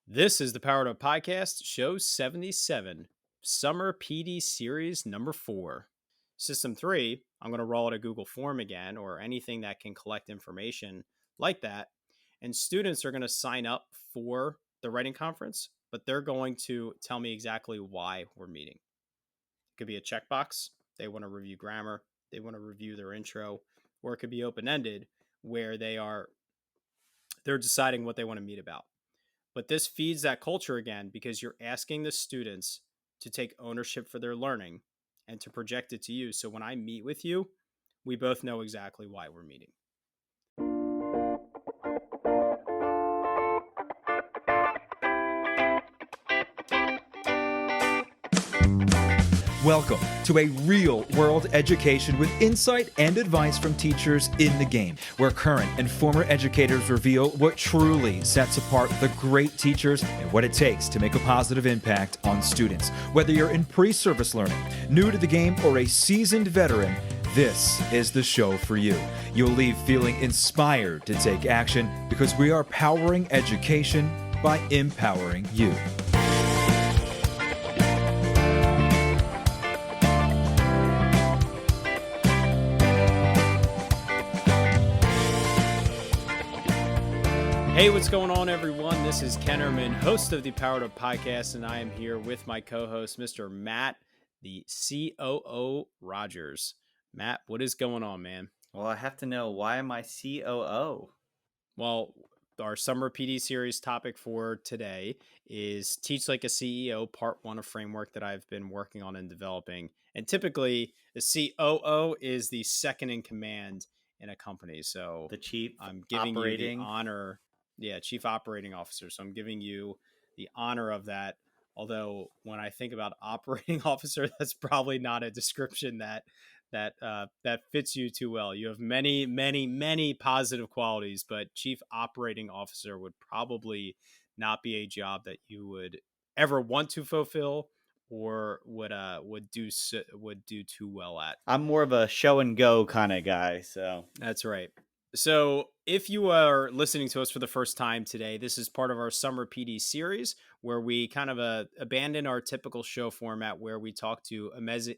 This is the Powered Up Podcast, show 77, Summer PD Series number 4. System 3, I'm going to roll out a Google form again or anything that can collect information like that. And students are going to sign up for the writing conference, but they're going to tell me exactly why we're meeting. It could be a checkbox. They want to review grammar, they want to review their intro, or it could be open ended where they're deciding what they want to meet about. But this feeds that culture again because you're asking the students to take ownership for their learning and to project it to you. So when I meet with you, we both know exactly why we're meeting. Welcome to a real-world education with insight and advice from teachers in the game, where current and former educators reveal what truly sets apart the great teachers and what it takes to make a positive impact on students. Whether you're in pre-service learning, new to the game, or a seasoned veteran, this is the show for you. You'll leave feeling inspired to take action because we are powering education by empowering you. Hey, what's going on, everyone? This is Ken Erman, host of the Powered Up Podcast, and I am here with my co-host, Mr. Matt, the C.O.O. Rogers. Matt, what is going on, man? Well, I have to know, why am I C.O.O.? Well, our summer PD series topic for today is Teach Like a CEO, part 1 of framework that I've been working on and developing. And typically, the COO is the second in command in a company. So The chief I'm giving operating. you the honor. Yeah, chief operating officer. So I'm giving you the honor of that. Although when I think about operating officer, that's probably not a description that fits you too well. You have many, many, many positive qualities, but chief operating officer would probably not be a job that you would ever want to fulfill or would do too well at. I'm more of a show and go kind of guy, so That's right. So, if you are listening to us for the first time today, this is part of our Summer PD series where we kind of abandon our typical show format where we talk to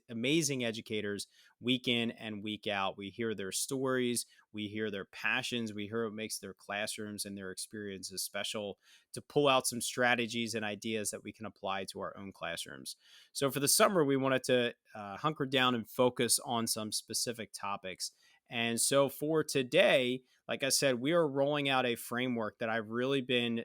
amazing educators week in and week out. We hear their stories, we hear their passions, we hear what makes their classrooms and their experiences special to pull out some strategies and ideas that we can apply to our own classrooms. So, for the summer, we wanted to hunker down and focus on some specific topics. And so for today, like I said, we are rolling out a framework that I've really been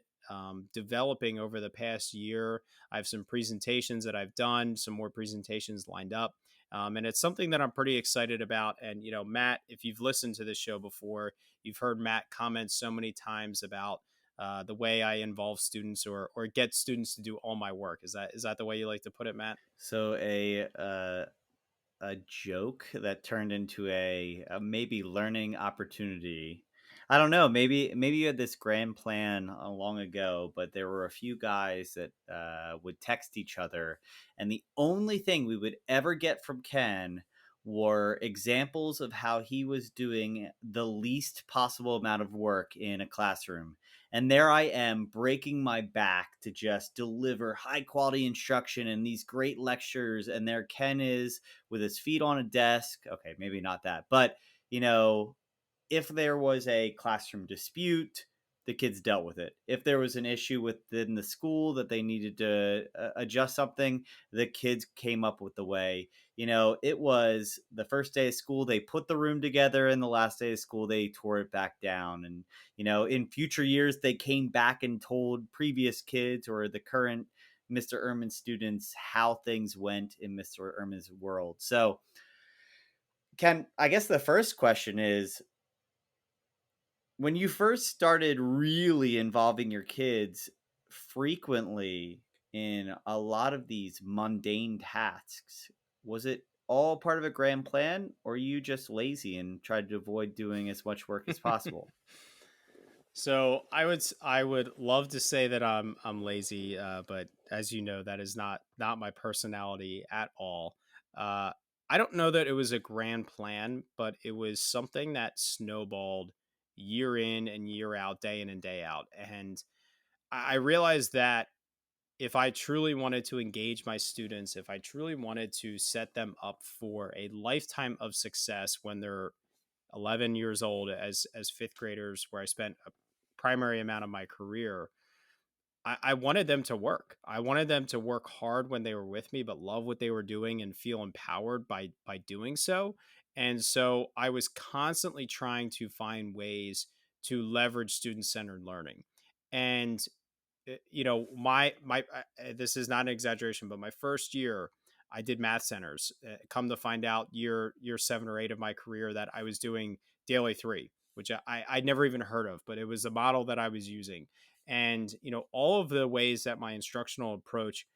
developing over the past year. I have some presentations that I've done, some more presentations lined up. And it's something that I'm pretty excited about. And, you know, Matt, if you've listened to this show before, you've heard Matt comment so many times about the way I involve students or get students to do all my work. Is that the way you like to put it, Matt? so a joke that turned into a maybe learning opportunity. I don't know. Maybe you had this grand plan long ago, but there were a few guys that would text each other, and the only thing we would ever get from Ken were examples of how he was doing the least possible amount of work in a classroom. And there I am breaking my back to just deliver high quality instruction and these great lectures. And there Ken is with his feet on a desk. Okay, maybe not that. But, you know, if there was a classroom dispute, the kids dealt with it. If there was an issue within the school that they needed to adjust something, the kids came up with the way. You know, it was the first day of school, they put the room together, and the last day of school, they tore it back down. And, you know, in future years, they came back and told previous kids or the current Mr. Ehrman students how things went in Mr. Ehrman's world. So, Ken, I guess the first question is, when you first started really involving your kids frequently in a lot of these mundane tasks, was it all part of a grand plan, or you just lazy and tried to avoid doing as much work as possible? So I would love to say that I'm lazy, but as you know, that is not my personality at all. Uh, I don't know that it was a grand plan, but it was something that snowballed year in and year out, day in and day out. And I realized that if I truly wanted to engage my students, if I truly wanted to set them up for a lifetime of success when they're 11 years old as fifth graders, where I spent a primary amount of my career, I wanted them to work. I wanted them to work hard when they were with me, but love what they were doing and feel empowered by doing so. And so I was constantly trying to find ways to leverage student centered learning. And this is not an exaggeration, but my first year I did math centers. Come to find out, year 7 or 8 of my career, that I was doing daily 3, which I'd never even heard of, but it was a model that I was using. And all of the ways that my instructional approach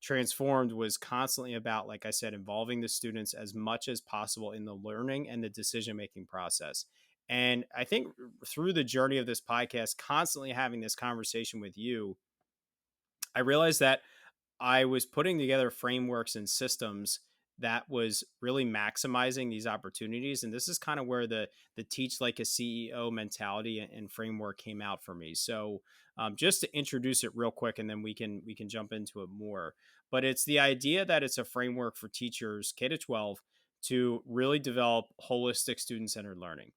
transformed was constantly about, like I said, involving the students as much as possible in the learning and the decision making process. And I think through the journey of this podcast, constantly having this conversation with you, I realized that I was putting together frameworks and systems that was really maximizing these opportunities. And this is kind of where the teach like a CEO mentality and framework came out for me. So just to introduce it real quick, and then we can jump into it more. But it's the idea that it's a framework for teachers K to 12 to really develop holistic student centered learning.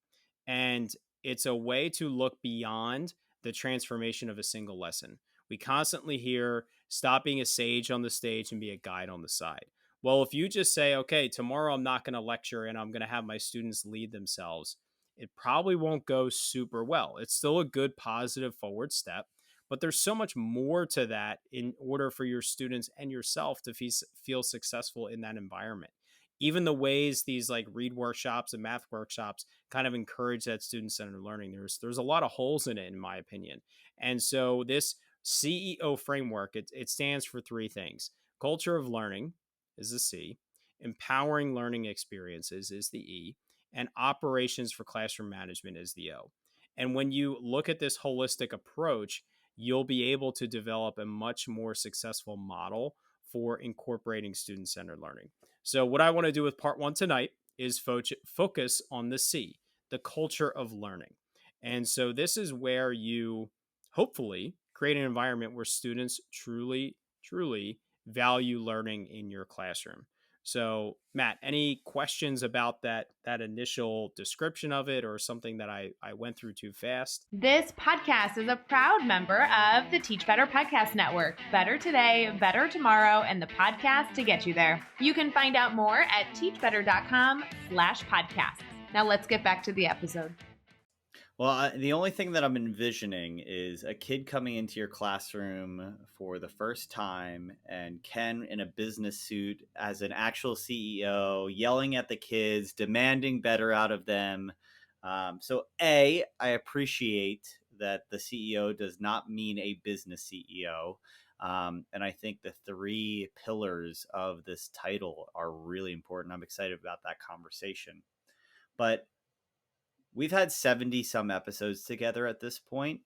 And it's a way to look beyond the transformation of a single lesson. We constantly hear, stop being a sage on the stage and be a guide on the side. Well, if you just say, okay, tomorrow I'm not going to lecture and I'm going to have my students lead themselves, it probably won't go super well. It's still a good, positive forward step, but there's so much more to that in order for your students and yourself to feel successful in that environment. Even the ways these like read workshops and math workshops kind of encourage that student centered learning, there's a lot of holes in it, in my opinion. And so this CEO framework, it stands for 3 things. Culture of learning is the C, empowering learning experiences is the E, and operations for classroom management is the O. And when you look at this holistic approach, you'll be able to develop a much more successful model for incorporating student centered learning. So, what I want to do with part 1 tonight is focus on the C, the culture of learning. And so, this is where you hopefully create an environment where students truly value learning in your classroom. So, Matt, any questions about that initial description of it, or something that I went through too fast? This podcast is a proud member of the Teach Better Podcast Network. Better today, better tomorrow, and the podcast to get you there. You can find out more at teachbetter.com/podcasts. Now let's get back to the episode. Well, the only thing that I'm envisioning is a kid coming into your classroom for the first time, and Ken in a business suit as an actual CEO yelling at the kids, demanding better out of them. So I appreciate that the CEO does not mean a business CEO. And I think the 3 pillars of this title are really important. I'm excited about that conversation. But we've had 70 some episodes together at this point.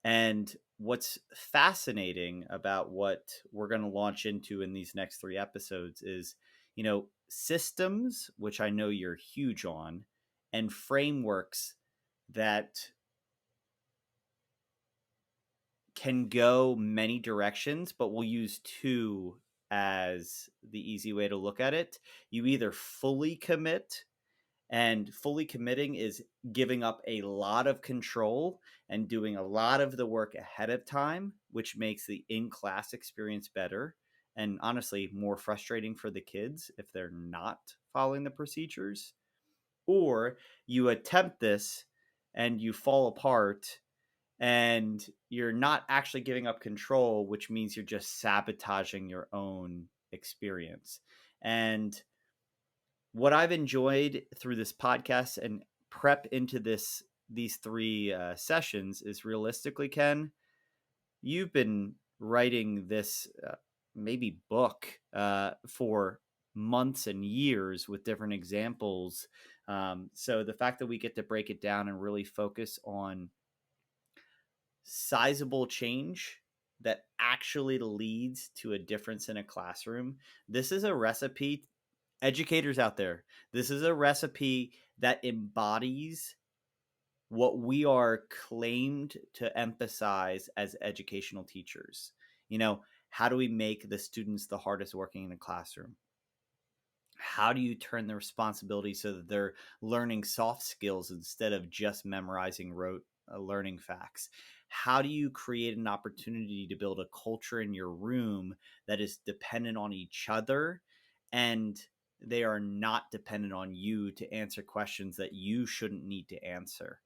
And what's fascinating about what we're going to launch into in these next 3 episodes is, systems, which I know you're huge on, and frameworks that can go many directions, but we'll use 2 as the easy way to look at it. You either fully commit, and fully committing is giving up a lot of control and doing a lot of the work ahead of time, which makes the in-class experience better and honestly more frustrating for the kids if they're not following the procedures. Or you attempt this and you fall apart and you're not actually giving up control, which means you're just sabotaging your own experience. And what I've enjoyed through this podcast and prep into these 3 sessions is, realistically, Ken, you've been writing this maybe book for months and years with different examples. So the fact that we get to break it down and really focus on sizable change that actually leads to a difference in a classroom, this is a recipe. Educators out there, this is a recipe that embodies what we are claimed to emphasize as educational teachers. You know, how do we make the students the hardest working in the classroom? How do you turn the responsibility so that they're learning soft skills instead of just memorizing rote learning facts? How do you create an opportunity to build a culture in your room that is dependent on each other, and they are not dependent on you to answer questions that you shouldn't need to answer?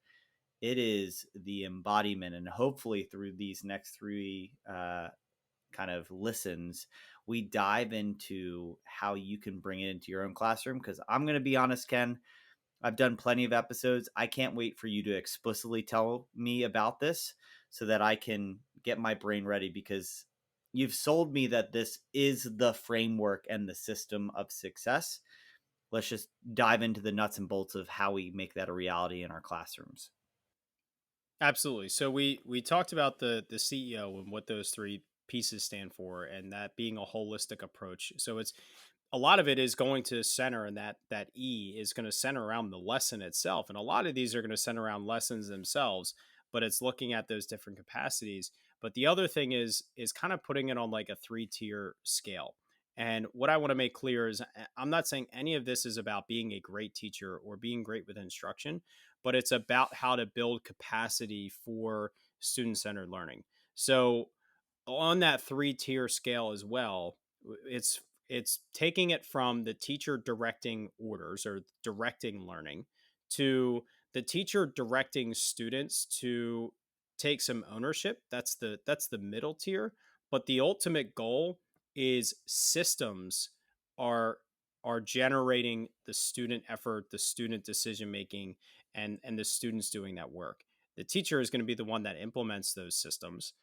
It is the embodiment, and hopefully through these next three kind of listens, we dive into how you can bring it into your own classroom. Because I'm going to be honest, Ken, I've done plenty of episodes. I can't wait for you to explicitly tell me about this so that I can get my brain ready, because you've sold me that this is the framework and the system of success. Let's just dive into the nuts and bolts of how we make that a reality in our classrooms. Absolutely. So we talked about the CEO and what those three pieces stand for, and that being a holistic approach. So it's a lot of it is going to center, and that E is going to center around the lesson itself. And a lot of these are going to center around lessons themselves, but it's looking at those different capacities. But the other thing is kind of putting it on like a three-tier scale. And what I want to make clear is I'm not saying any of this is about being a great teacher or being great with instruction, but it's about how to build capacity for student-centered learning. So on that three-tier scale as well, it's taking it from the teacher directing orders or directing learning to the teacher directing students to take some ownership. That's the middle tier, but the ultimate goal is systems are are generating the student effort, the student decision making, and the students doing that work. The teacher is going to be the one that implements those systems,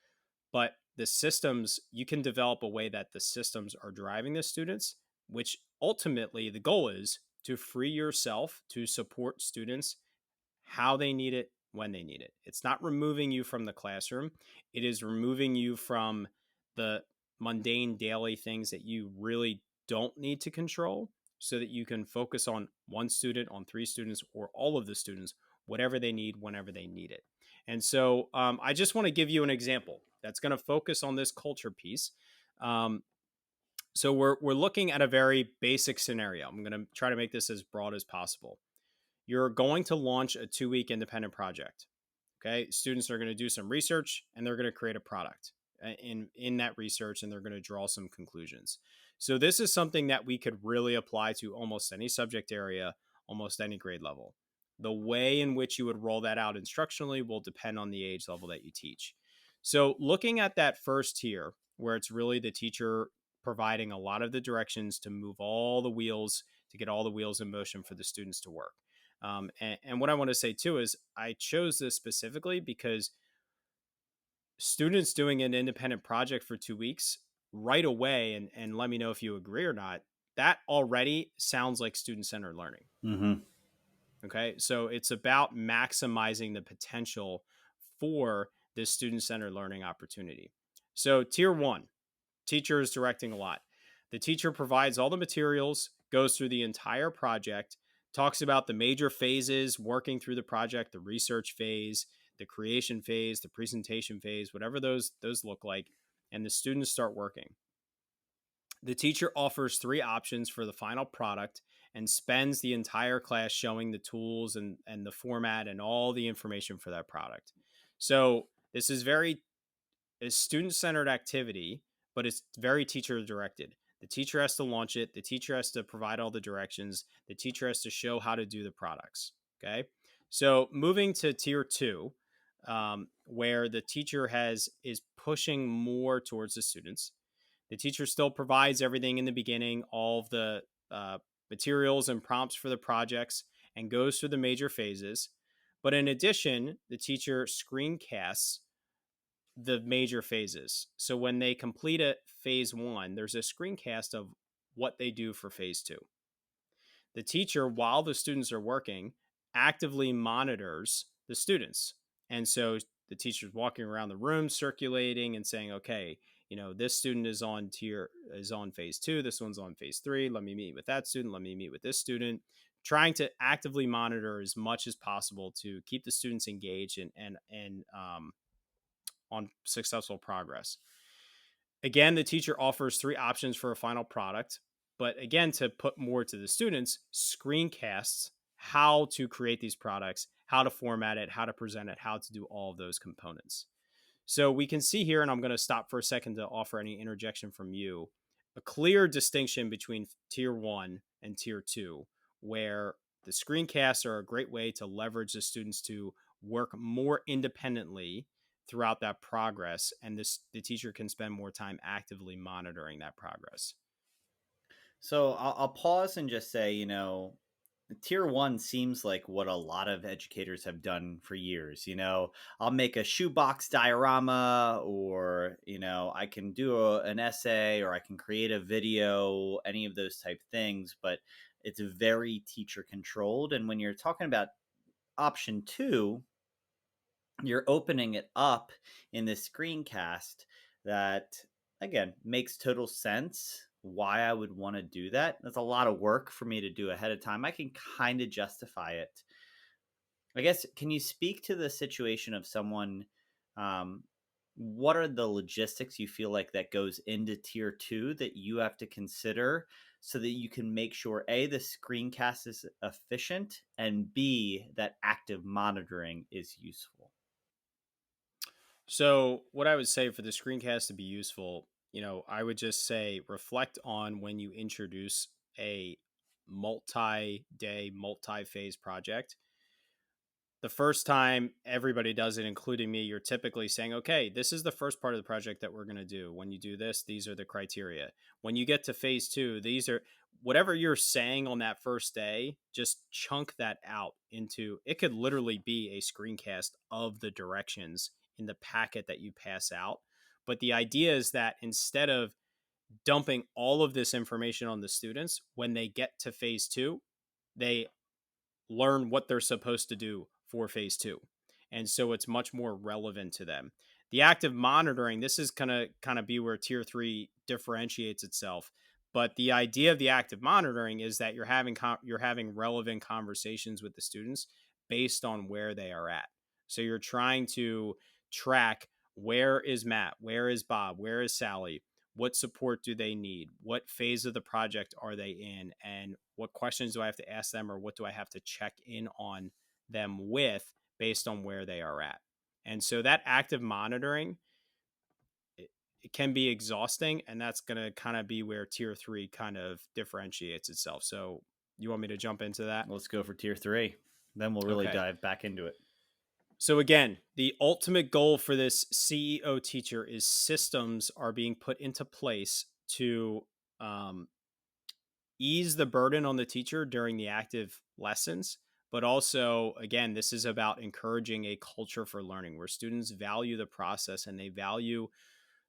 but the systems, you can develop a way that the systems are driving the students, which ultimately the goal is to free yourself to support students how they need it, when they need it. It's not removing you from the classroom, it is removing you from the mundane daily things that you really don't need to control so that you can focus on one student, on three students, or all of the students, whatever they need, whenever they need it. And so I just want to give you an example that's going to focus on this culture piece. Um, so we're looking at a very basic scenario. I'm going to try to make this as broad as possible. You're going to launch a 2-week independent project. Okay. Students are going to do some research and they're going to create a product in that research, and they're going to draw some conclusions. So this is something that we could really apply to almost any subject area, almost any grade level. The way in which you would roll that out instructionally will depend on the age level that you teach. So looking at that first tier, where it's really the teacher providing a lot of the directions to move all the wheels, to get all the wheels in motion for the students to work. And what I want to say too is I chose this specifically because students doing an independent project for 2 weeks right away, and let me know if you agree or not, that already sounds like student centered learning. Mm-hmm. Okay. So it's about maximizing the potential for this student centered learning opportunity. So, tier one, teacher is directing a lot. The teacher provides all the materials, goes through the entire project, talks about the major phases working through the project, the research phase, the creation phase, the presentation phase, whatever those look like, and the students start working. The teacher offers three options for the final product and spends the entire class showing the tools and the format and all the information for that product. So this is very a student-centered activity, but it's very teacher directed. The teacher has to launch it. The teacher has to provide all the directions. The teacher has to show how to do the products. Okay. So moving to tier two, where the teacher is pushing more towards the students. The teacher still provides everything in the beginning, all of the materials and prompts for the projects, and goes through the major phases. But in addition, the teacher screencasts the major phases. So when they complete a phase one, there's a screencast of what they do for phase two. The teacher, while the students are working, actively monitors the students. And so the teacher's walking around the room circulating and saying, okay, this student is on phase two, this one's on phase three. Let me meet with that student. Let me meet with this student. trying to actively monitor as much as possible to keep the students engaged and on successful progress. Again, the teacher offers three options for a final product. But again, to put more to the students, screencasts how to create these products, how to format it, how to present it, how to do all of those components. So we can see here, and I'm going to stop for a second to offer any interjection from you, a clear distinction between tier one and tier two, where the screencasts are a great way to leverage the students to work more independently throughout that progress, and the teacher can spend more time actively monitoring that progress. So I'll pause and just say, tier one seems like what a lot of educators have done for years. I'll make a shoebox diorama, or, I can do an essay, or I can create a video, any of those type things, but it's very teacher controlled. And when you're talking about option two, you're opening it up in this screencast that, again, makes total sense why I would want to do that. That's a lot of work for me to do ahead of time. I can kind of justify it. I guess, can you speak to the situation of someone? um, what are the logistics you feel like that goes into tier two that you have to consider, so that you can make sure A, the screencast is efficient, and B, that active monitoring is useful? So, what I would say for the screencast to be useful, I would just say reflect on when you introduce a multi day, multi phase project. The first time everybody does it, including me, you're typically saying, okay, this is the first part of the project that we're going to do. When you do this, these are the criteria. When you get to phase two, these are whatever you're saying on that first day, just chunk that out into it could literally be a screencast of the directions in the packet that you pass out. But the idea is that instead of dumping all of this information on the students, when they get to phase two, they learn what they're supposed to do for phase two. And so it's much more relevant to them. The active monitoring, this is going to kind of be where tier three differentiates itself. But the idea of the active monitoring is that you're having relevant conversations with the students based on where they are at. So you're trying to track, where is Matt, where is Bob, where is Sally, what support do they need, what phase of the project are they in, and what questions do I have to ask them, or what do I have to check in on them with based on where they are at. And so that active monitoring, it can be exhausting, and that's going to kind of be where tier three kind of differentiates itself. So you want me to jump into that? Let's go for tier three. Then we'll really Okay. dive back into it. So again, the ultimate goal for this CEO teacher is systems are being put into place to um, ease the burden on the teacher during the active lessons. But also, again, this is about encouraging a culture for learning where students value the process and they value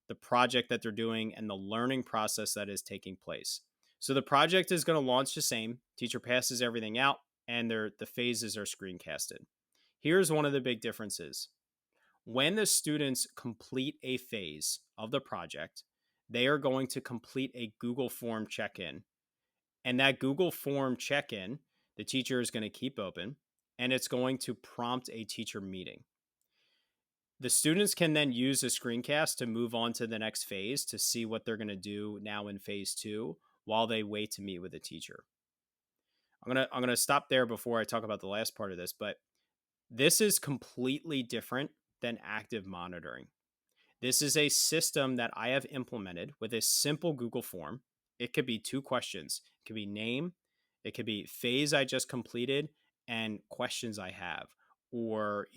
the project that they're doing and the learning process that is taking place. So the project is going to launch the same. Teacher passes everything out, and the phases are screencasted. Here's one of the big differences. When the students complete a phase of the project, they are going to complete a Google form check-in. And that Google form check-in, the teacher is going to keep open, and it's going to prompt a teacher meeting. The students can then use a screencast to move on to the next phase to see what they're going to do now in phase two while they wait to meet with a teacher. I'm gonna stop there before I talk about the last part of this, but this is completely different than active monitoring. This is a system that I have implemented with a simple Google form. It could be two questions. It could be name, it could be phase I just completed, and questions I have, or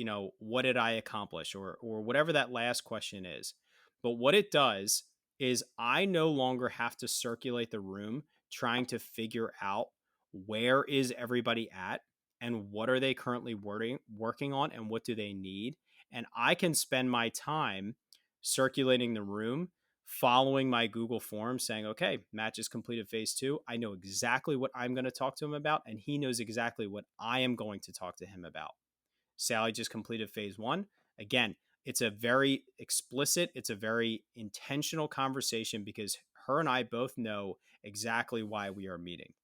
what did I accomplish, or whatever that last question is. But what it does is I no longer have to circulate the room trying to figure out where is everybody at and what are they currently working on and what do they need. And I can spend my time circulating the room, following my Google form, saying, okay, Matt just completed phase two. I know exactly what I'm going to talk to him about, and he knows exactly what I am going to talk to him about. Sally just completed phase one. Again, it's a very explicit, it's a very intentional conversation because her and I both know exactly why we are meeting.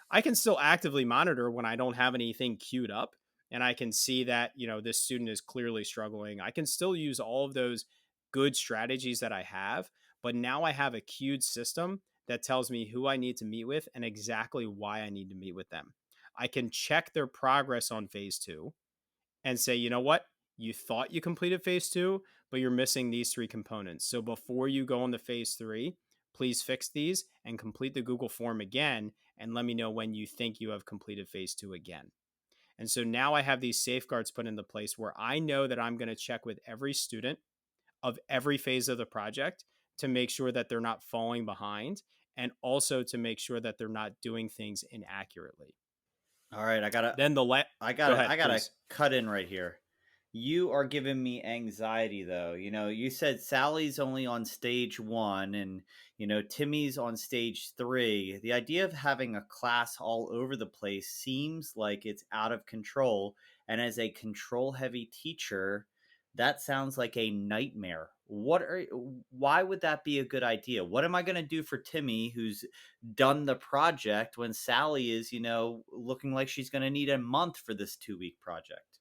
I can still actively monitor when I don't have anything queued up and I can see that, this student is clearly struggling. I can still use all of those good strategies that I have, but now I have a queued system that tells me who I need to meet with and exactly why I need to meet with them. I can check their progress on phase 2 and say, you know what? You thought you completed phase 2, but you're missing these 3 components. So before you go on to phase 3, please fix these and complete the Google form again and let me know when you think you have completed phase 2 again. And so now I have these safeguards put into place where I know that I'm going to check with every student of every phase of the project to make sure that they're not falling behind and also to make sure that they're not doing things inaccurately. All right, Then go ahead, I gotta please. cut in right here. You are giving me anxiety though. You said Sally's only on stage 1 and Timmy's on stage 3. The idea of having a class all over the place seems like it's out of control. And as a control heavy teacher, that sounds like a nightmare. Why would that be a good idea? What am I going to do for Timmy who's done the project when Sally is, looking like she's going to need a month for this 2-week project?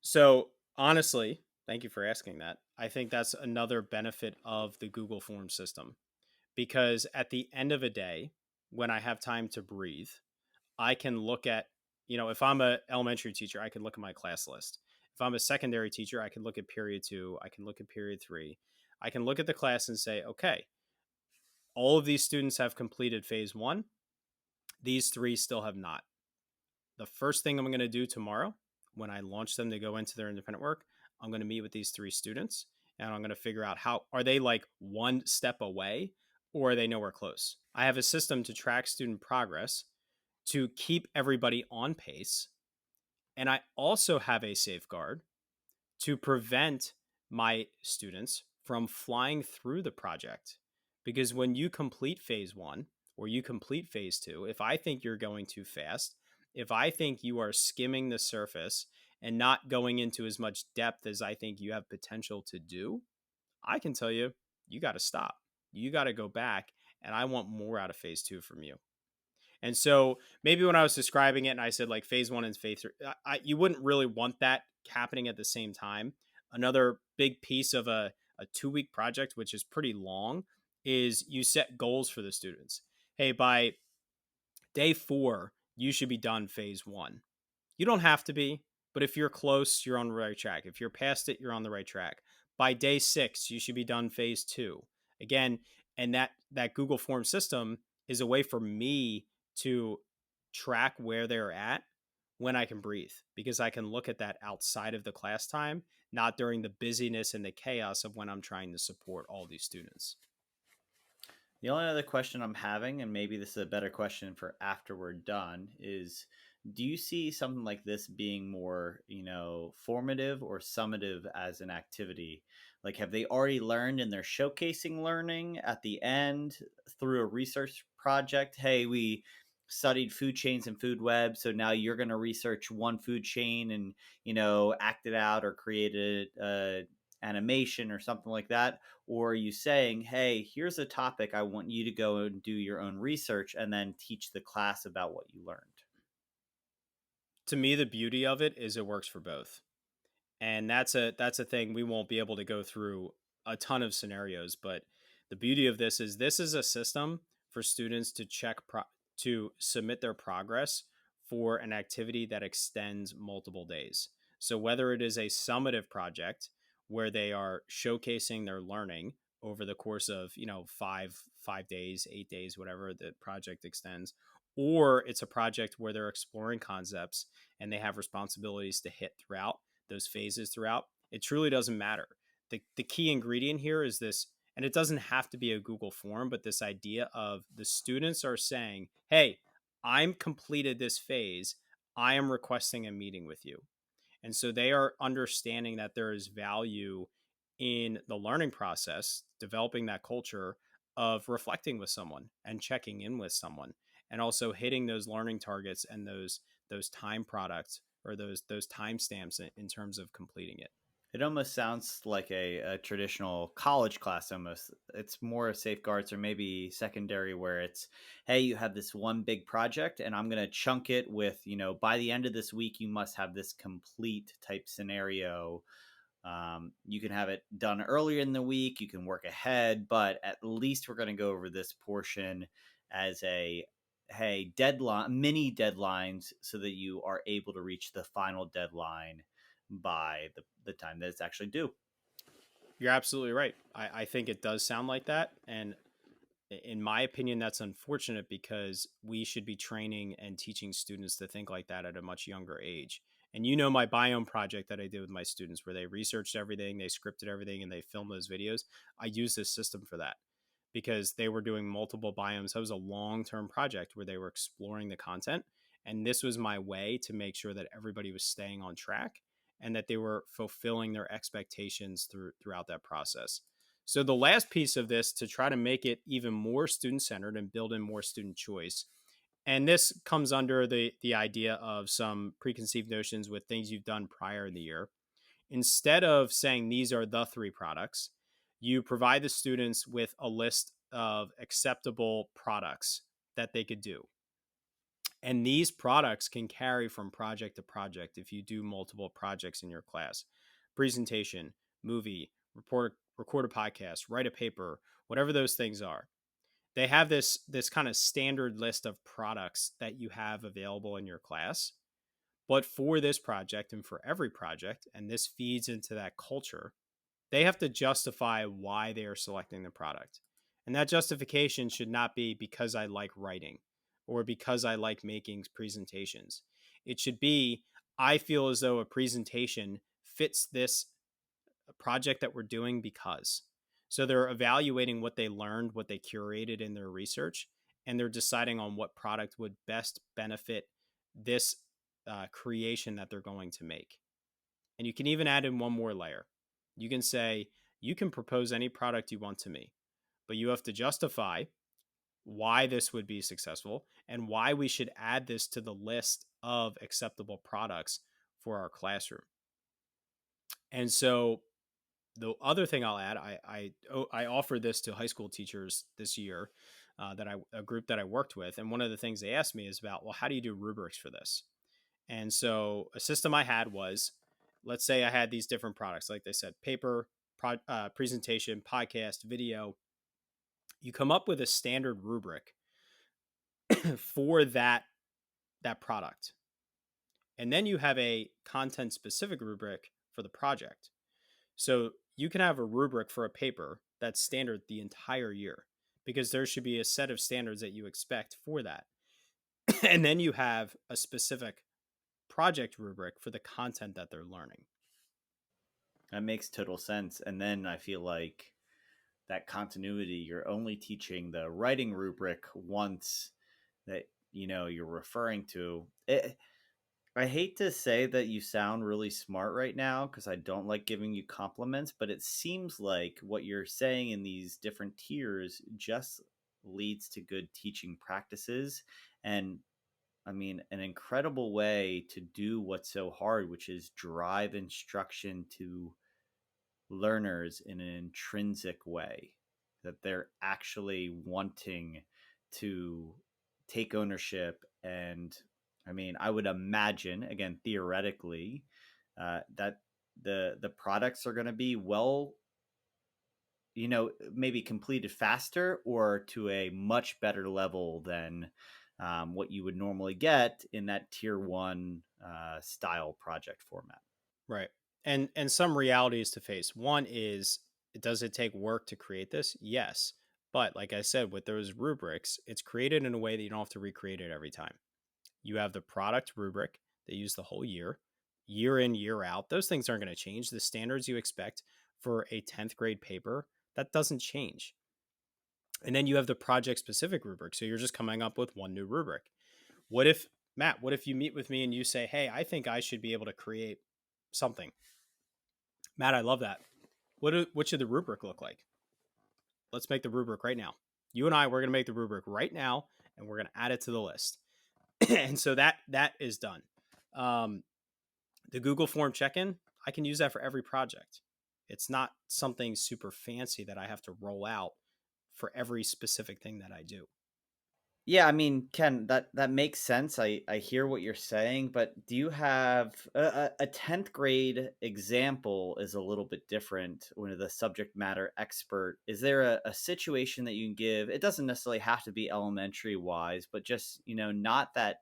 So, honestly, thank you for asking that. I think that's another benefit of the Google Form system because at the end of a day, when I have time to breathe, I can look at, if I'm an elementary teacher, I can look at my class list. If I'm a secondary teacher, I can look at period 2, I can look at period 3. I can look at the class and say, okay, all of these students have completed phase 1. These 3 still have not. The first thing I'm going to do tomorrow when I launch them to go into their independent work, I'm going to meet with these 3 students and I'm going to figure out how are they like one step away or are they nowhere close. I have a system to track student progress to keep everybody on pace. And I also have a safeguard to prevent my students from flying through the project. Because when you complete phase 1 or you complete phase 2, if I think you're going too fast, if I think you are skimming the surface and not going into as much depth as I think you have potential to do, I can tell you, you got to stop. You got to go back. And I want more out of phase 2 from you. And so maybe when I was describing it and I said like phase 1 and phase 3, you wouldn't really want that happening at the same time. Another big piece of a 2-week project, which is pretty long, is you set goals for the students. Hey, by day 4, you should be done phase 1. You don't have to be, but if you're close, you're on the right track. If you're past it, you're on the right track. By day 6, you should be done phase 2. Again, and that Google Form system is a way for me to track where they're at when I can breathe because I can look at that outside of the class time, not during the busyness and the chaos of when I'm trying to support all these students. The only other question I'm having, and maybe this is a better question for after we're done, is do you see something like this being more, formative or summative as an activity? Like, have they already learned and they're showcasing learning at the end through a research project? Hey, we studied food chains and food webs, so now you're going to research one food chain and, act it out or create a animation or something like that? Or are you saying, hey, here's a topic, I want you to go and do your own research and then teach the class about what you learned? To me, the beauty of it is it works for both. And that's a thing we won't be able to go through a ton of scenarios, but the beauty of this is a system for students to to submit their progress for an activity that extends multiple days. So whether it is a summative project where they are showcasing their learning over the course of 5 days, 8 days, whatever the project extends, or it's a project where they're exploring concepts and they have responsibilities to hit throughout those phases throughout, it truly doesn't matter. The key ingredient here is this, and it doesn't have to be a Google form, but this idea of the students are saying, hey, I'm completed this phase. I am requesting a meeting with you. And so they are understanding that there is value in the learning process, developing that culture of reflecting with someone and checking in with someone and also hitting those learning targets and those time products or those timestamps in terms of completing it. It almost sounds like a traditional college class almost. It's more safeguards or maybe secondary where it's, hey, you have this one big project and I'm going to chunk it with, by the end of this week, you must have this complete type scenario. You can have it done earlier in the week. You can work ahead, but at least we're going to go over this portion as a, hey, deadline, mini deadlines so that you are able to reach the final deadline by the time that it's actually due. You're absolutely right. I think it does sound like that. And in my opinion, that's unfortunate because we should be training and teaching students to think like that at a much younger age. And my biome project that I did with my students where they researched everything, they scripted everything, and they filmed those videos. I used this system for that because they were doing multiple biomes. That was a long-term project where they were exploring the content. And this was my way to make sure that everybody was staying on track and that they were fulfilling their expectations throughout that process. So the last piece of this to try to make it even more student-centered and build in more student choice. And this comes under the idea of some preconceived notions with things you've done prior in the year. Instead of saying these are the 3 products, you provide the students with a list of acceptable products that they could do. And these products can carry from project to project if you do multiple projects in your class. Presentation, movie, record a podcast, write a paper, whatever those things are. They have this kind of standard list of products that you have available in your class. But for this project and for every project, and this feeds into that culture, they have to justify why they are selecting the product. And that justification should not be because I like writing or because I like making presentations. It should be, I feel as though a presentation fits this project that we're doing because. So they're evaluating what they learned, what they curated in their research, and they're deciding on what product would best benefit this creation that they're going to make. And you can even add in one more layer. You can say, you can propose any product you want to me, but you have to justify why this would be successful and why we should add this to the list of acceptable products for our classroom. And so the other thing I'll add, I offered this to high school teachers this year, a group that I worked with, and one of the things they asked me is about, well, how do you do rubrics for this? And so a system I had was, let's say I had these different products, like they said, paper, presentation, podcast, video. You come up with a standard rubric for that product, and then you have a content specific rubric for the project. So you can have a rubric for a paper that's standard the entire year because there should be a set of standards that you expect for that. And then you have a specific project rubric for the content that they're learning. That makes total sense. And then I feel like that continuity, you're only teaching the writing rubric once that you're referring to it. I hate to say that you sound really smart right now because I don't like giving you compliments, but it seems like what you're saying in these different tiers just leads to good teaching practices. And I mean, an incredible way to do what's so hard, which is drive instruction to learners in an intrinsic way, that they're actually wanting to take ownership. And I mean, I would imagine, again, theoretically, that the products are going to be maybe completed faster or to a much better level than what you would normally get in that tier 1 style project format. Right. And some realities to face. One is, does it take work to create this? Yes. But like I said, with those rubrics, it's created in a way that you don't have to recreate it every time. You have the product rubric they use the whole year in, year out. Those things aren't going to change. The standards you expect for a 10th grade paper, that doesn't change. And then you have the project specific rubric. So you're just coming up with one new rubric. Matt, what if you meet with me and you say, hey, I think I should be able to create something? Matt, I love that. What should the rubric look like? Let's make the rubric right now. You and we're going to make the rubric right now, and we're going to add it to the list. And so that is done. The Google form check-in, I can use that for every project. It's not something super fancy that I have to roll out for every specific thing that I do. Yeah, I mean, Ken, that makes sense. I hear what you're saying, but do you have a 10th grade example is a little bit different when the subject matter expert? Is there a situation that you can give? It doesn't necessarily have to be elementary wise, but just, not that,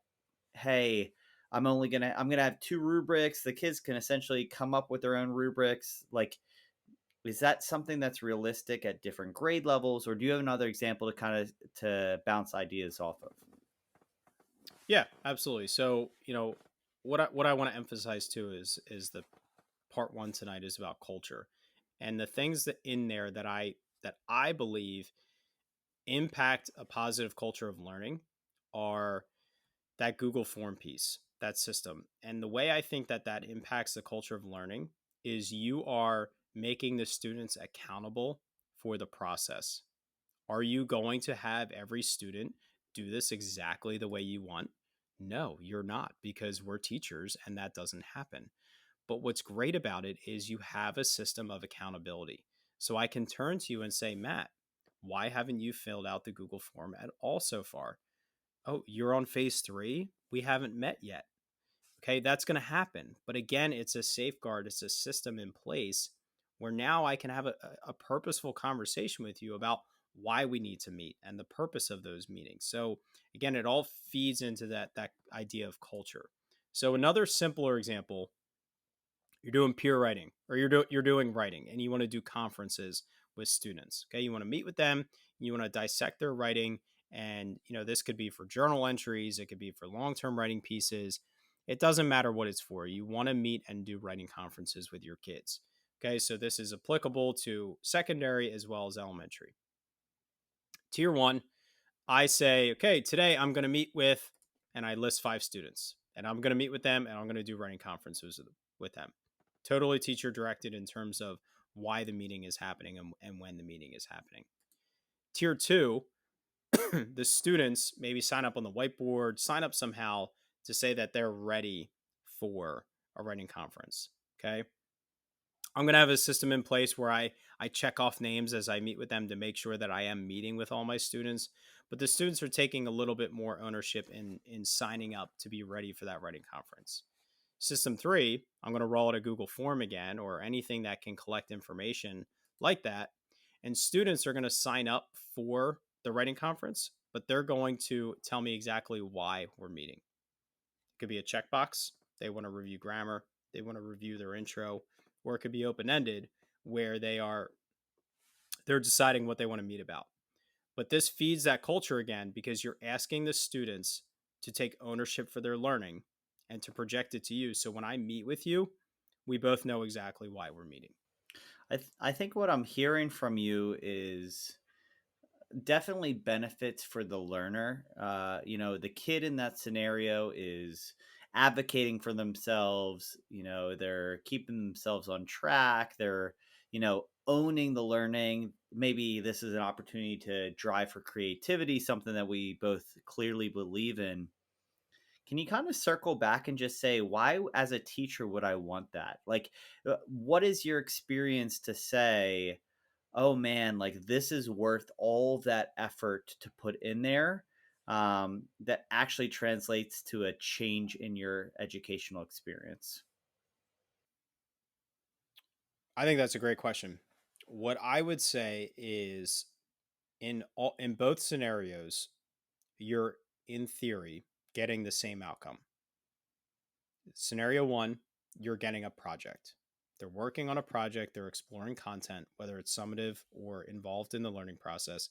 hey, I'm gonna have two rubrics. The kids can essentially come up with their own rubrics. Like, is that something that's realistic at different grade levels, or do you have another example to kind of to bounce ideas off of? Yeah, absolutely. So, what I want to emphasize too is the part one tonight is about culture. And the things that in there that I believe impact a positive culture of learning are that Google form piece, that system. And the way I think that impacts the culture of learning is you are making the students accountable for the process. Are you going to have every student do this exactly the way you want? No, you're not, because we're teachers and that doesn't happen. But what's great about it is you have a system of accountability. So I can turn to you and say, Matt, why haven't you filled out the Google form at all so far? Oh, you're on phase three? We haven't met yet. Okay, that's going to happen. But again, it's a safeguard, it's a system in place where now I can have a purposeful conversation with you about why we need to meet and the purpose of those meetings. So again, it all feeds into that idea of culture. So another simpler example, you're doing peer writing or you're doing writing and you want to do conferences with students. Okay, you want to meet with them, you want to dissect their writing, and this could be for journal entries, it could be for long-term writing pieces. It doesn't matter what it's for. You want to meet and do writing conferences with your kids. Okay, so this is applicable to secondary as well as elementary. Tier one, I say, okay, today I'm going to meet with, and I list 5 students, and I'm going to meet with them, and I'm going to do writing conferences with them. Totally teacher directed in terms of why the meeting is happening and when the meeting is happening. Tier two, the students maybe sign up on the whiteboard, sign up somehow to say that they're ready for a writing conference. Okay. I'm going to have a system in place where I check off names as I meet with them to make sure that I am meeting with all my students. But the students are taking a little bit more ownership in signing up to be ready for that writing conference. System three, I'm going to roll out a Google form again or anything that can collect information like that. And students are going to sign up for the writing conference, but they're going to tell me exactly why we're meeting. It could be a checkbox. They want to review grammar. They want to review their intro, or it could be open-ended where they're deciding what they want to meet about. But this feeds that culture again because you're asking the students to take ownership for their learning and to project it to you. So when I meet with you, we both know exactly why we're meeting. I think what I'm hearing from you is definitely benefits for the learner. The kid in that scenario is advocating for themselves. They're keeping themselves on track. They're, owning the learning. Maybe this is an opportunity to drive for creativity, something that we both clearly believe in. Can you kind of circle back and just say, why, as a teacher, would I want that? Like, what is your experience to say, oh man, like this is worth all that effort to put in there, that actually translates to a change in your educational experience? I think that's a great question. What I would say is in both scenarios, you're in theory getting the same outcome. Scenario one, you're getting a project. They're working on a project, they're exploring content, whether it's summative or involved in the learning process.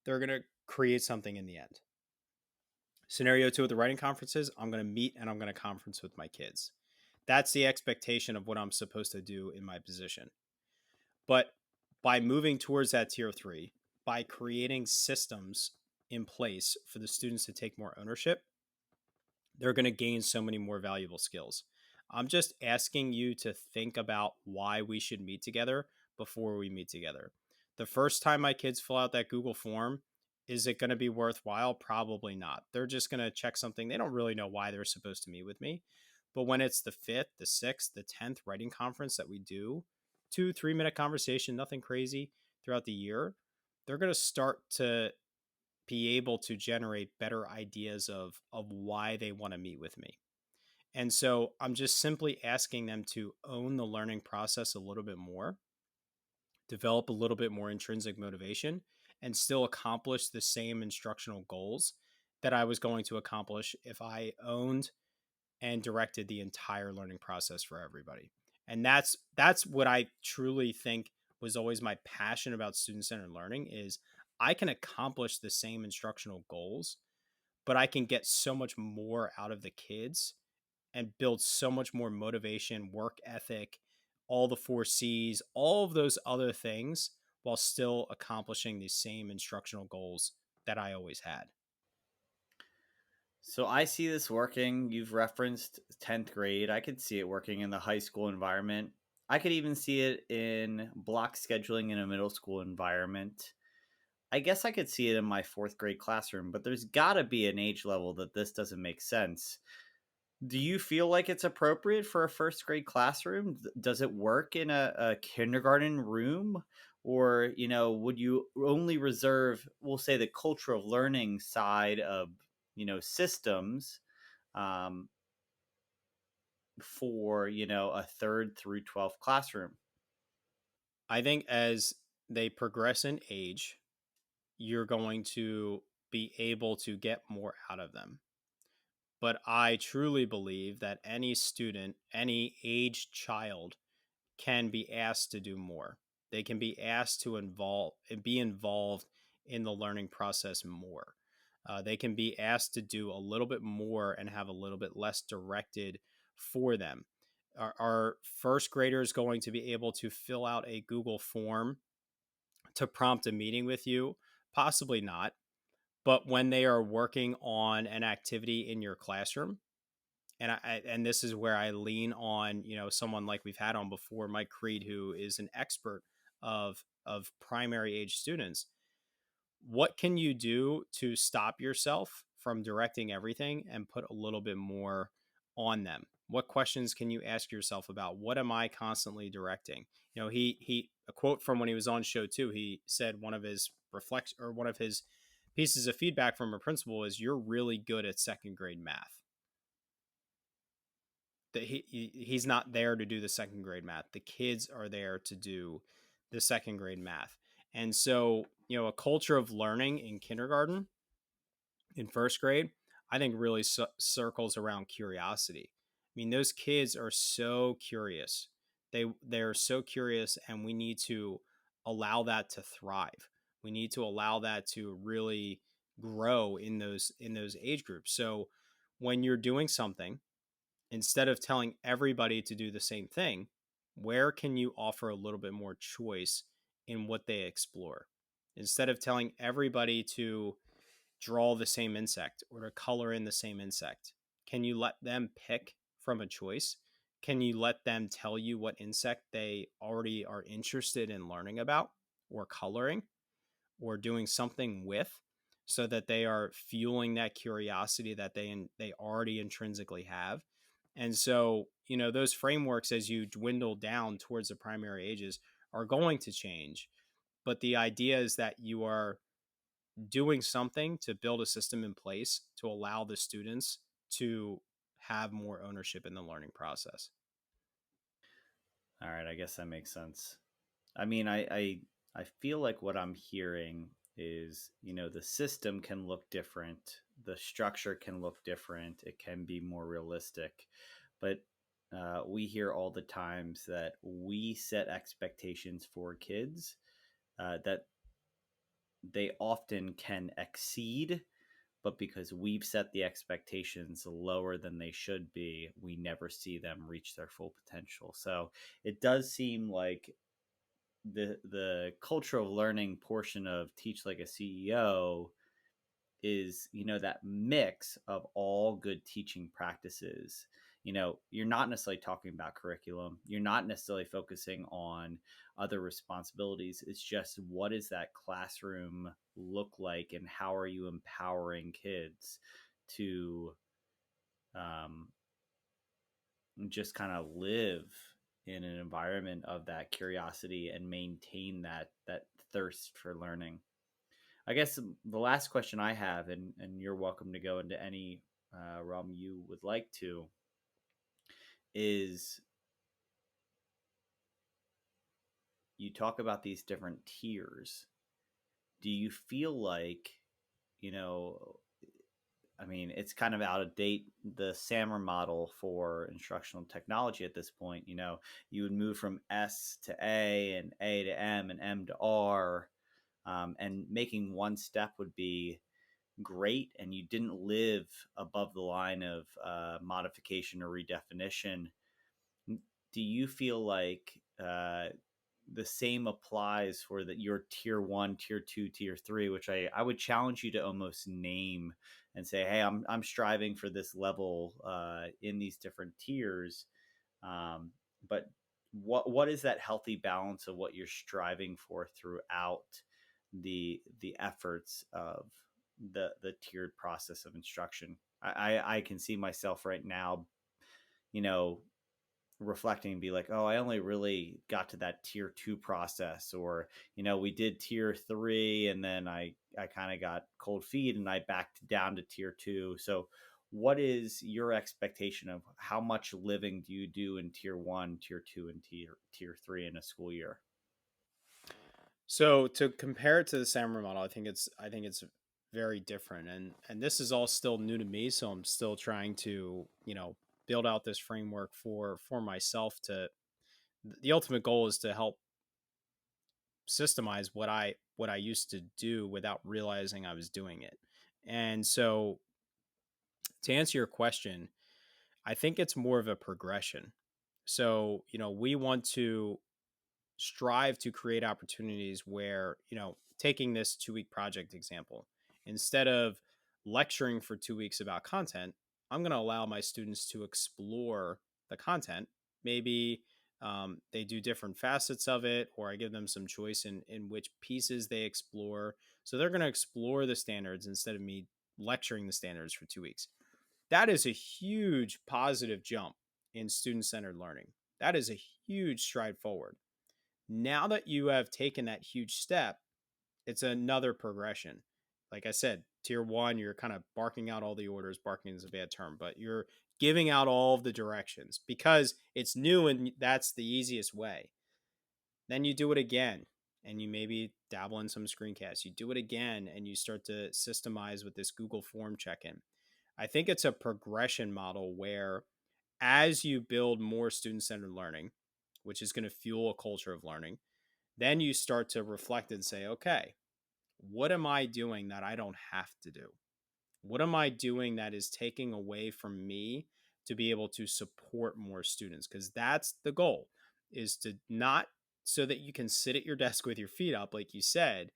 They're going to create something in the end. Scenario two with the writing conferences, I'm going to meet and I'm going to conference with my kids. That's the expectation of what I'm supposed to do in my position. But by moving towards that tier three, by creating systems in place for the students to take more ownership, they're going to gain so many more valuable skills. I'm just asking you to think about why we should meet together before we meet together. The first time my kids fill out that Google form, is it going to be worthwhile? Probably not. They're just going to check something. They don't really know why they're supposed to meet with me. But when it's the 5th, the 6th, the 10th writing conference that we do, 2, 3 minute conversation, nothing crazy throughout the year, they're going to start to be able to generate better ideas of why they want to meet with me. And so I'm just simply asking them to own the learning process a little bit more, develop a little bit more intrinsic motivation, and still accomplish the same instructional goals that I was going to accomplish if I owned and directed the entire learning process for everybody. And that's what I truly think was always my passion about student-centered learning is I can accomplish the same instructional goals, but I can get so much more out of the kids and build so much more motivation, work ethic, all the 4 C's, all of those other things while still accomplishing the same instructional goals that I always had. So I see this working. You've referenced 10th grade. I could see it working in the high school environment. I could even see it in block scheduling in a middle school environment. I guess I could see it in my 4th grade classroom, but there's got to be an age level that this doesn't make sense. Do you feel like it's appropriate for a 1st grade classroom? Does it work in a kindergarten room? Or, would you only reserve, we'll say, the cultural learning side of, systems um, for, a 3rd through 12th classroom? I think as they progress in age, you're going to be able to get more out of them. But I truly believe that any student, any aged child can be asked to do more. They can be asked to be involved in the learning process more. They can be asked to do a little bit more and have a little bit less directed for them. Are 1st graders going to be able to fill out a Google form to prompt a meeting with you? Possibly not. But when they are working on an activity in your classroom, and this is where I lean on someone like we've had on before, Mike Creed, who is an expert of primary age students. What can you do to stop yourself from directing everything and put a little bit more on them? What questions can you ask yourself about what am I constantly directing? He a quote from when he was on show 2, he said one of his one of his pieces of feedback from a principal is you're really good at 2nd grade math. That he's not there to do the 2nd grade math. The kids are there to do the 2nd grade math. And so, a culture of learning in kindergarten, in 1st grade, I think really circles around curiosity. I mean, those kids are so curious. They're so curious, and we need to allow that to thrive. We need to allow that to really grow in those age groups. So when you're doing something, instead of telling everybody to do the same thing, where can you offer a little bit more choice in what they explore? Instead of telling everybody to draw the same insect or to color in the same insect, can you let them pick from a choice? Can you let them tell you what insect they already are interested in learning about or coloring or doing something with, so that they are fueling that curiosity that they already intrinsically have? And so, those frameworks, as you dwindle down towards the primary ages, are going to change. But the idea is that you are doing something to build a system in place to allow the students to have more ownership in the learning process. All right, I guess that makes sense. I mean, I feel like what I'm hearing is, the system can look different, the structure can look different, it can be more realistic, but we hear all the times that we set expectations for kids that they often can exceed, but because we've set the expectations lower than they should be, we never see them reach their full potential. So it does seem like the cultural learning portion of Teach Like a CEO is, that mix of all good teaching practices. You're not necessarily talking about curriculum, you're not necessarily focusing on other responsibilities. It's just, what does that classroom look like, and how are you empowering kids to um, just kind of live in an environment of that curiosity and maintain that thirst for learning. I guess the last question I have, and you're welcome to go into any realm you would like to, is you talk about these different tiers. Do you feel like, you know, I mean, it's kind of out of date, the SAMR model for instructional technology at this point. You would move from S to A and A to M and M to R, and making one step would be great, and you didn't live above the line of modification or redefinition. Do you feel like the same applies for your tier one, tier two, tier three, which I would challenge you to almost name and say, hey, I'm striving for this level in these different tiers. But what is that healthy balance of what you're striving for throughout the efforts of the tiered process of instruction? I can see myself right now, you know, reflecting and be like, oh, I only really got to that tier two process, or we did tier three and then I kind of got cold feet and I backed down to tier two. So what is your expectation of how much living do you do in tier one, tier two, and tier three in a school year? So to compare it to the Samurai model, I think it's very different, and this is all still new to me. So I'm still trying to build out this framework for myself. To the ultimate goal is to help systemize what I used to do without realizing I was doing it. And so to answer your question, I think it's more of a progression. So we want to strive to create opportunities where, taking this 2 week project example, instead of lecturing for 2 weeks about content, I'm going to allow my students to explore the content. Maybe they do different facets of it, or I give them some choice in which pieces they explore. So they're going to explore the standards instead of me lecturing the standards for 2 weeks. That is a huge positive jump in student centered learning. That is a huge stride forward. Now that you have taken that huge step, it's another progression. Like I said, tier one, you're kind of barking out all the orders. Barking is a bad term, but you're giving out all of the directions because it's new and that's the easiest way. Then you do it again and you maybe dabble in some screencasts. You do it again and you start to systemize with this Google form check in. I think it's a progression model where as you build more student centered learning, which is going to fuel a culture of learning, then you start to reflect and say, okay, what am I doing that I don't have to do? What am I doing that is taking away from me to be able to support more students? Because that's the goal, is to not so that you can sit at your desk with your feet up, like you said.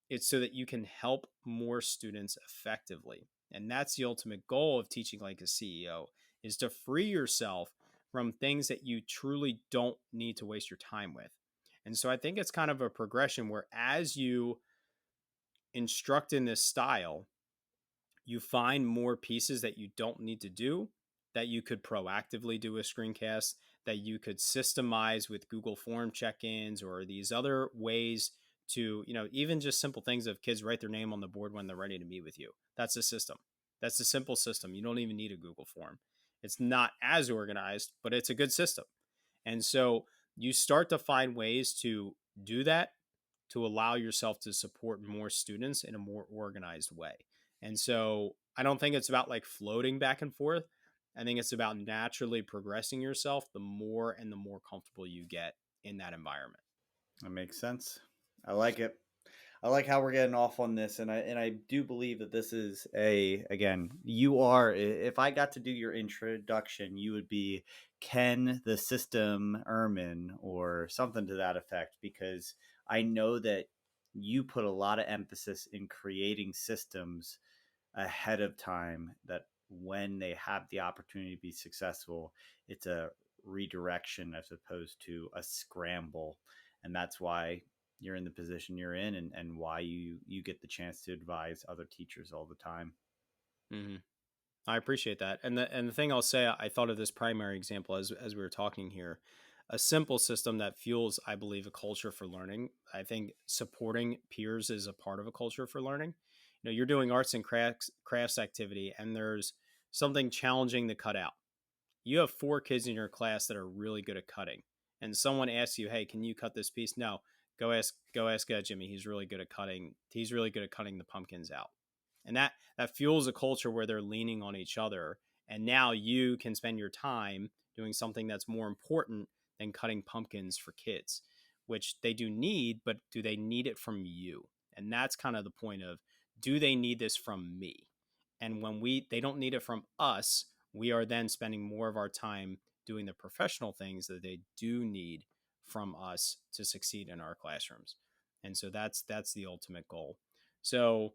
It's so that you can help more students effectively. And that's the ultimate goal of teaching like a CEO, is to free yourself from things that you truly don't need to waste your time with. And so I think it's kind of a progression where as you instruct in this style, you find more pieces that you don't need to do, that you could proactively do a screencast, that you could systemize with Google form check-ins or these other ways to, even just simple things of kids write their name on the board when they're ready to meet with you. That's a system. That's a simple system. You don't even need a Google form. It's not as organized, but it's a good system. And so you start to find ways to do that, to allow yourself to support more students in a more organized way. And so I don't think it's about like floating back and forth. I think it's about naturally progressing yourself the more and the more comfortable you get in that environment. That makes sense. I like it. I like how we're getting off on this, and I do believe that this is again, you are, if I got to do your introduction, you would be Ken the System Ermin or something to that effect, because I know that you put a lot of emphasis in creating systems ahead of time, that when they have the opportunity to be successful, it's a redirection as opposed to a scramble. And that's why you're in the position you're in, and why you get the chance to advise other teachers all the time. Mm-hmm. I appreciate that. And the thing I'll say, I thought of this primary example as we were talking here. A simple system that fuels, I believe, a culture for learning. I think supporting peers is a part of a culture for learning. You're doing arts and crafts activity, and there's something challenging to cut out. You have 4 kids in your class that are really good at cutting, and someone asks you, "Hey, can you cut this piece?" No, go ask Jimmy. He's really good at cutting. He's really good at cutting the pumpkins out, and that fuels a culture where they're leaning on each other. And now you can spend your time doing something that's more important than cutting pumpkins for kids, which they do need, but do they need it from you? And that's kind of the point of, do they need this from me? And when they don't need it from us, we are then spending more of our time doing the professional things that they do need from us to succeed in our classrooms. And so that's the ultimate goal. So,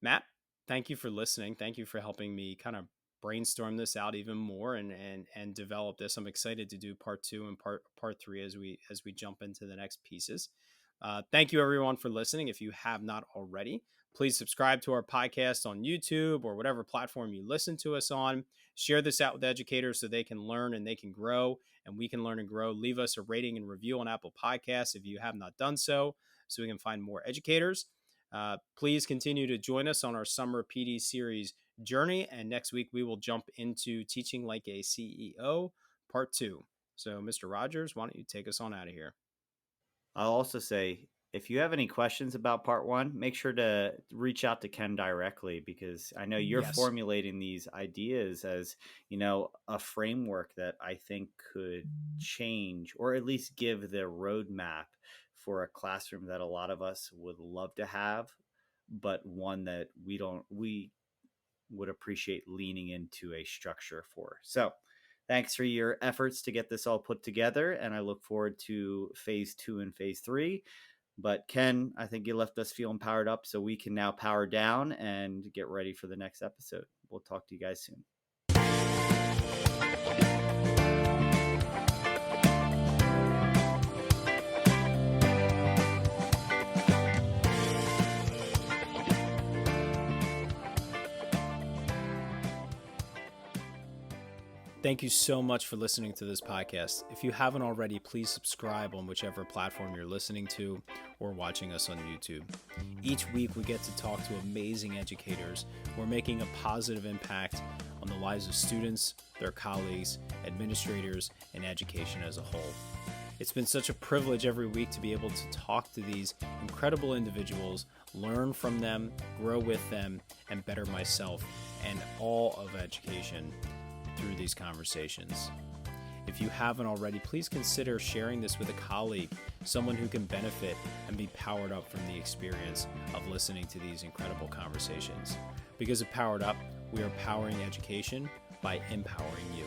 Matt, thank you for listening. Thank you for helping me kind of brainstorm this out even more and develop this. I'm excited to do part 2 and part 3 as we jump into the next pieces. Thank you everyone for listening. If you have not already, please subscribe to our podcast on YouTube or whatever platform you listen to us on. Share this out with educators so they can learn and they can grow, and we can learn and grow. Leave us a rating and review on Apple Podcasts if you have not done so we can find more educators. Please continue to join us on our summer PD series journey. And next week, we will jump into Teaching Like a CEO, part 2. So, Mr. Rogers, why don't you take us on out of here? I'll also say, if you have any questions about part 1, make sure to reach out to Ken directly, because I know you're Yes. formulating these ideas as, a framework that I think could change, or at least give the roadmap for a classroom that a lot of us would love to have, but one that we would appreciate leaning into a structure for. So thanks for your efforts to get this all put together, and I look forward to phase 2 and phase 3. But Ken, I think you left us feeling powered up, so we can now power down and get ready for the next episode. We'll talk to you guys soon. Thank you so much for listening to this podcast. If you haven't already, please subscribe on whichever platform you're listening to or watching us on YouTube. Each week, we get to talk to amazing educators who are making a positive impact on the lives of students, their colleagues, administrators, and education as a whole. It's been such a privilege every week to be able to talk to these incredible individuals, learn from them, grow with them, and better myself and all of education through these conversations. If you haven't already, please consider sharing this with a colleague, someone who can benefit and be powered up from the experience of listening to these incredible conversations. Because of Powered Up, we are powering education by empowering you.